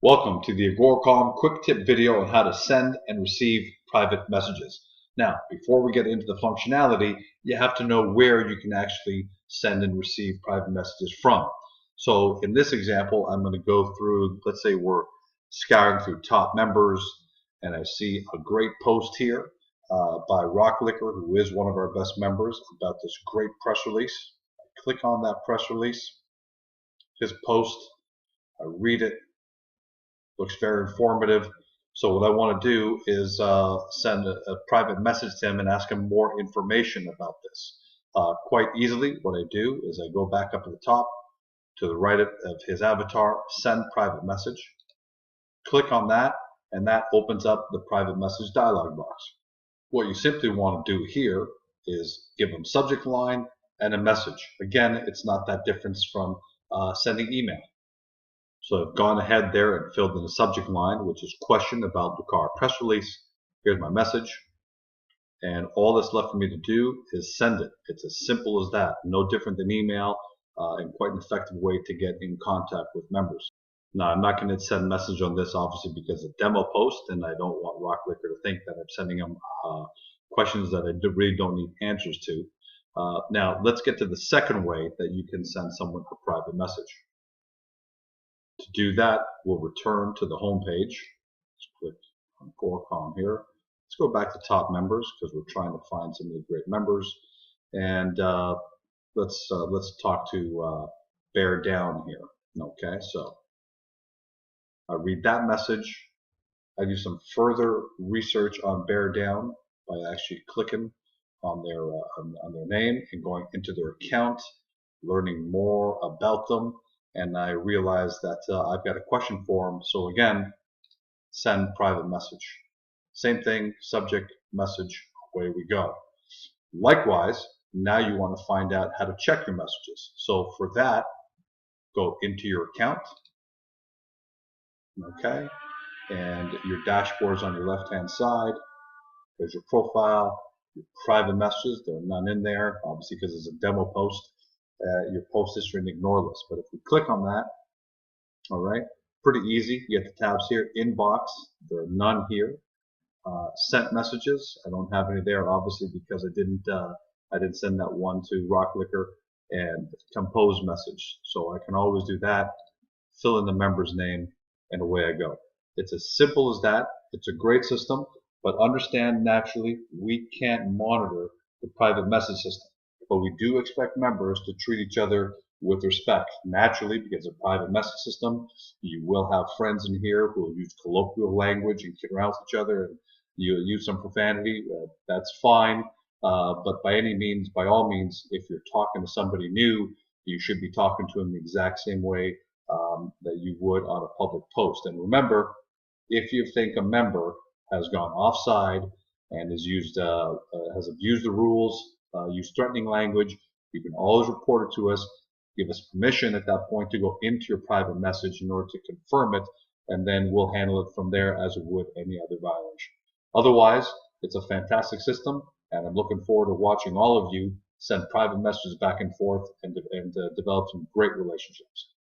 Welcome to the Agoracom quick tip video on how to send and receive private messages. Now, before we get into the functionality, you have to know where you can actually send and receive private messages from. So in this example, I'm going to go through, let's say we're scouring through top members, and I see a great post here by Rocklicker, who is one of our best members, about this great press release. I click on that press release, his post, I read it. Looks very informative. So what I want to do is send a private message to him and ask him more information about this. Quite easily, what I do is I go back up to the top, to the right of his avatar, send private message. Click on that, and that opens up the private message dialog box. What you simply want to do here is give him subject line and a message. Again, it's not that different from sending email. So I've gone ahead there and filled in the subject line, which is question about Dakar press release. Here's my message. And all that's left for me to do is send it. It's as simple as that. No different than email, and quite an effective way to get in contact with members. Now, I'm not going to send a message on this, obviously, because it's a demo post, and I don't want Rocklicker to think that I'm sending them questions that I really don't need answers to. Now, let's get to the second way that you can send someone a private message. To do that, we'll return to the home page. Let's click on Agoracom here. Let's go back to top members because we're trying to find some of the great members. And let's talk to Bear Down here. Okay, so I read that message. I do some further research on Bear Down by actually clicking on their name and going into their account, learning more about them. And I realized that I've got a question for him. So again, send private message. Same thing, subject, message, away we go. Likewise, now you want to find out how to check your messages. So for that, go into your account, okay, and your dashboard's on your left-hand side. There's your profile, your private messages. There are none in there, obviously because it's a demo post. Your post history and ignore list. But if we click on that, all right, pretty easy. You get the tabs here. Inbox, there are none here. Sent messages, I don't have any there, obviously because I didn't send that one to Rocklicker. And compose message, so I can always do that. Fill in the member's name, and away I go. It's as simple as that. It's a great system, but understand naturally we can't monitor the private message system. But we do expect members to treat each other with respect. Naturally, because it's a private message system, you will have friends in here who will use colloquial language and kid around with each other, and you'll use some profanity. That's fine. But by all means, if you're talking to somebody new, you should be talking to them the exact same way that you would on a public post. And remember, if you think a member has gone offside and has abused the rules, use threatening language, you can always report it to us. Give us permission at that point to go into your private message in order to confirm it, and then we'll handle it from there as it would any other violation. Otherwise, it's a fantastic system, and I'm looking forward to watching all of you send private messages back and forth and develop some great relationships.